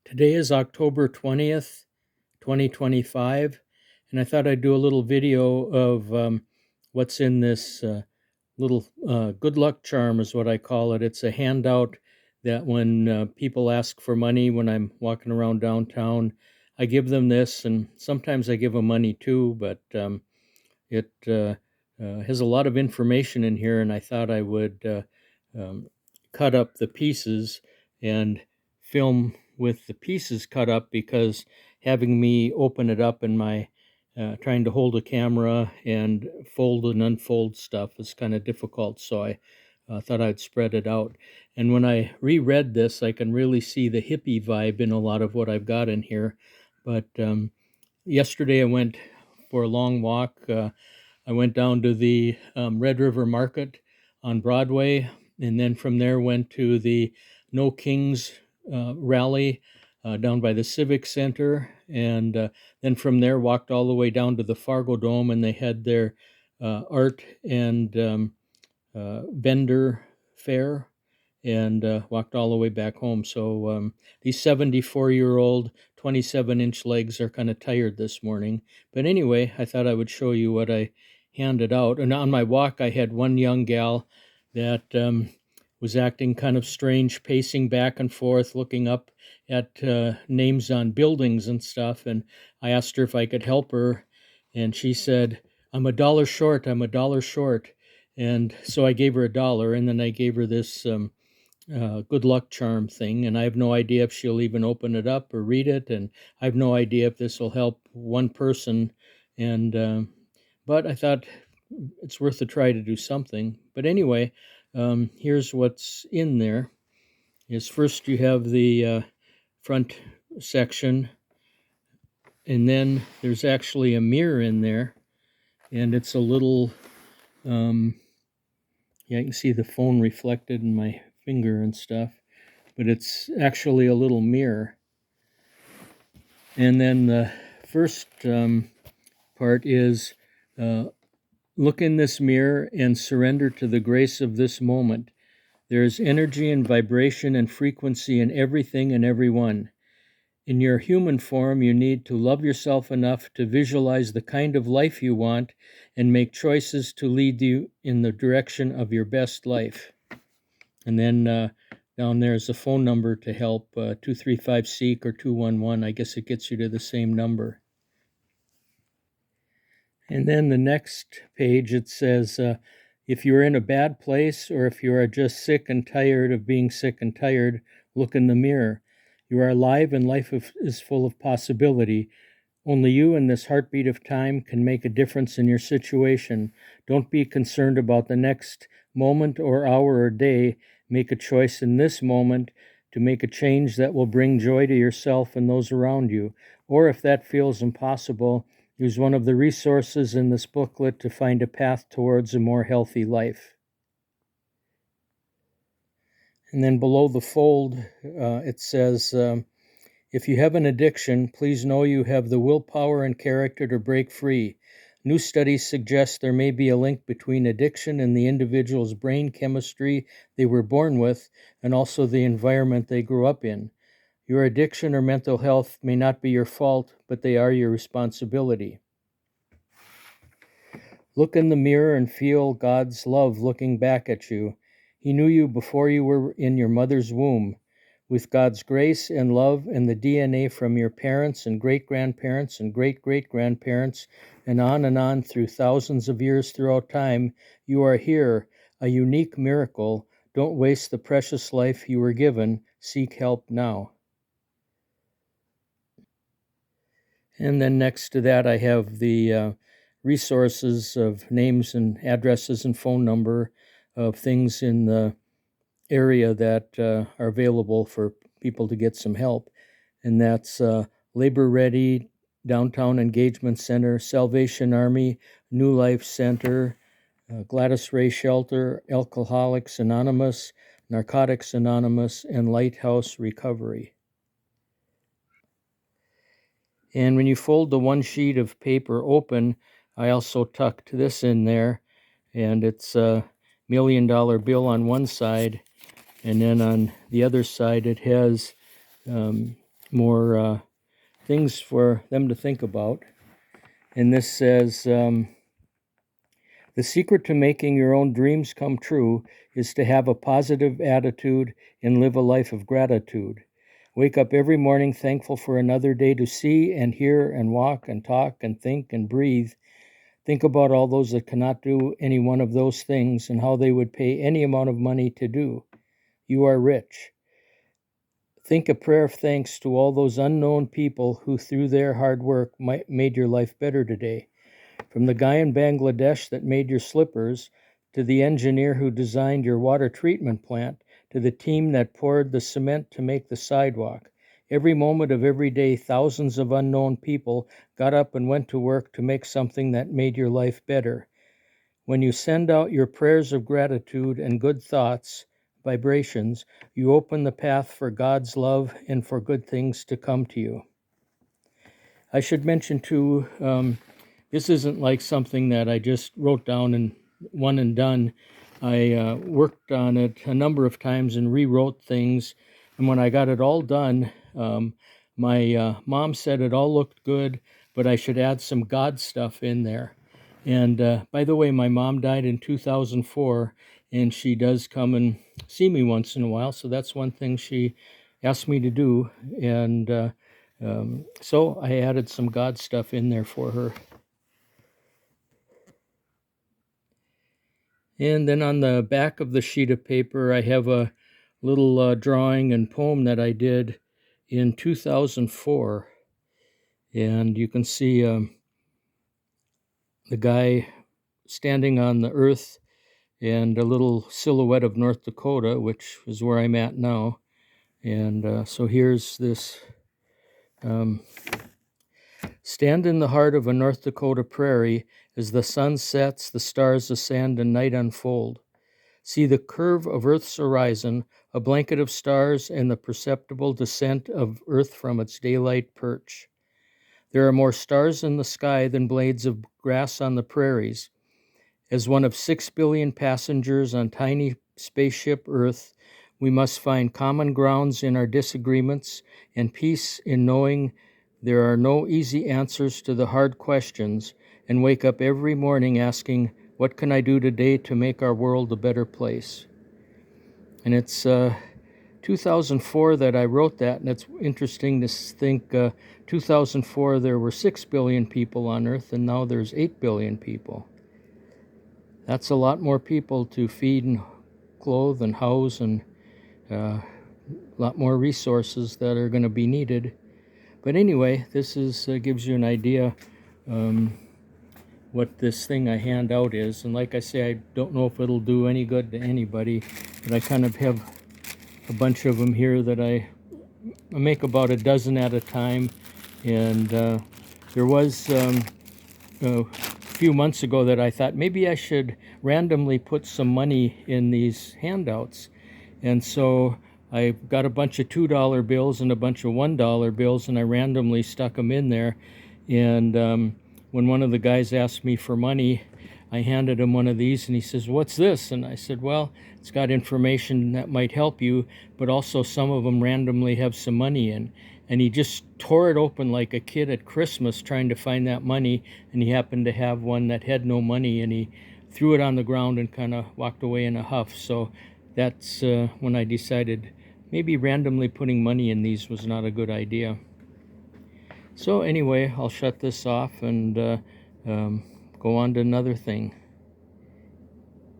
Today is October 20th, 2025, and I thought I'd do a little video of what's in this little good luck charm is what I call it. It's a handout that when people ask for money when I'm walking around downtown, I give them this, and sometimes I give them money too, but it has a lot of information in here, and I thought I would um, cut up the pieces and film with the pieces cut up because having me open it up in my trying to hold a camera and fold and unfold stuff is kind of difficult. So I thought I'd spread it out. And when I reread this, I can really see the hippie vibe in a lot of what I've got in here. But yesterday I went for a long walk. I went down to the Red River Market on Broadway, and then from there went to the No Kings rally down by the Civic Center, and then from there walked all the way down to the Fargo Dome, and they had their art and vendor fair, and walked all the way back home. So these 74-year-old 27-inch legs are kind of tired this morning. But anyway, I thought I would show you what I handed out. And on my walk, I had one young gal that was acting kind of strange, pacing back and forth, looking up at names on buildings and stuff. And I asked her if I could help her. And she said, I'm $1 short. I'm $1 short. And so I gave her $1, and then I gave her this good luck charm thing, and I have no idea if she'll even open it up or read it, and I have no idea if this will help one person. And but I thought it's worth a try to do something. But anyway, here's what's in there. Is first you have the front section, and then there's actually a mirror in there, and it's a little yeah, you can see the phone reflected in my finger and stuff, but it's actually a little mirror. And then the first part is look in this mirror and surrender to the grace of this moment. There is energy and vibration and frequency in everything and everyone. In your human form, you need to love yourself enough to visualize the kind of life you want and make choices to lead you in the direction of your best life. And then down there is a phone number to help, 235-SEEK or 211. I guess it gets you to the same number. And then the next page, it says, if you're in a bad place or if you are just sick and tired of being sick and tired, look in the mirror. You are alive and life is full of possibility. Only you and this heartbeat of time can make a difference in your situation. Don't be concerned about the next moment or hour or day. Make a choice in this moment to make a change that will bring joy to yourself and those around you. Or if that feels impossible, use one of the resources in this booklet to find a path towards a more healthy life. And then below the fold, it says, if you have an addiction, please know you have the willpower and character to break free. New studies suggest there may be a link between addiction and the individual's brain chemistry they were born with, and also the environment they grew up in. Your addiction or mental health may not be your fault, but they are your responsibility. Look in the mirror and feel God's love looking back at you. He knew you before you were in your mother's womb. With God's grace and love and the DNA from your parents and great-grandparents and great-great-grandparents and on through thousands of years throughout time, you are here, a unique miracle. Don't waste the precious life you were given. Seek help now. And then next to that, I have the resources of names and addresses and phone number of things in the area that are available for people to get some help. And that's Labor Ready, Downtown Engagement Center, Salvation Army, New Life Center, Gladys Ray Shelter, Alcoholics Anonymous, Narcotics Anonymous, and Lighthouse Recovery. And when you fold the one sheet of paper open, I also tucked this in there, and it's a $1 million bill on one side, and then on the other side it has more things for them to think about. And this says, the secret to making your own dreams come true is to have a positive attitude and live a life of gratitude. Wake up every morning thankful for another day to see and hear and walk and talk and think and breathe. Think about all those that cannot do any one of those things and how they would pay any amount of money to do. You are rich. Think a prayer of thanks to all those unknown people who, through their hard work, made your life better today. From the guy in Bangladesh that made your slippers, to the engineer who designed your water treatment plant, to the team that poured the cement to make the sidewalk. Every moment of every day, thousands of unknown people got up and went to work to make something that made your life better. When you send out your prayers of gratitude and good thoughts, vibrations, you open the path for God's love and for good things to come to you. I should mention too, this isn't like something that I just wrote down and one and done. I worked on it a number of times and rewrote things. And when I got it all done, my mom said it all looked good, but I should add some God stuff in there. And by the way, my mom died in 2004, and she does come and see me once in a while. So that's one thing she asked me to do. And so I added some God stuff in there for her. And then on the back of the sheet of paper, I have a little drawing and poem that I did in 2004. And you can see the guy standing on the earth and a little silhouette of North Dakota, which is where I'm at now. And so here's this. Stand in the heart of a North Dakota prairie as the sun sets, the stars ascend, and night unfold. See the curve of Earth's horizon, a blanket of stars, and the perceptible descent of Earth from its daylight perch. There are more stars in the sky than blades of grass on the prairies. As one of 6 billion passengers on tiny spaceship Earth, we must find common grounds in our disagreements and peace in knowing there are no easy answers to the hard questions, and wake up every morning asking, what can I do today to make our world a better place? And it's 2004 that I wrote that, and it's interesting to think 2004 there were 6 billion people on Earth, and now there's 8 billion people. That's a lot more people to feed and clothe and house, and a lot more resources that are going to be needed. But anyway, this is gives you an idea what this thing I hand out is. And like I say, I don't know if it'll do any good to anybody, but I kind of have a bunch of them here that I make about a dozen at a time. And there was a few months ago that I thought maybe I should randomly put some money in these handouts. And so I got a bunch of $2 bills and a bunch of $1 bills, and I randomly stuck them in there. And when one of the guys asked me for money, I handed him one of these, and he says, what's this? And I said, well, it's got information that might help you, but also some of them randomly have some money in. And he just tore it open like a kid at Christmas trying to find that money, and he happened to have one that had no money, and he threw it on the ground and kind of walked away in a huff. So that's when I decided maybe randomly putting money in these was not a good idea. So anyway, I'll shut this off and go on to another thing.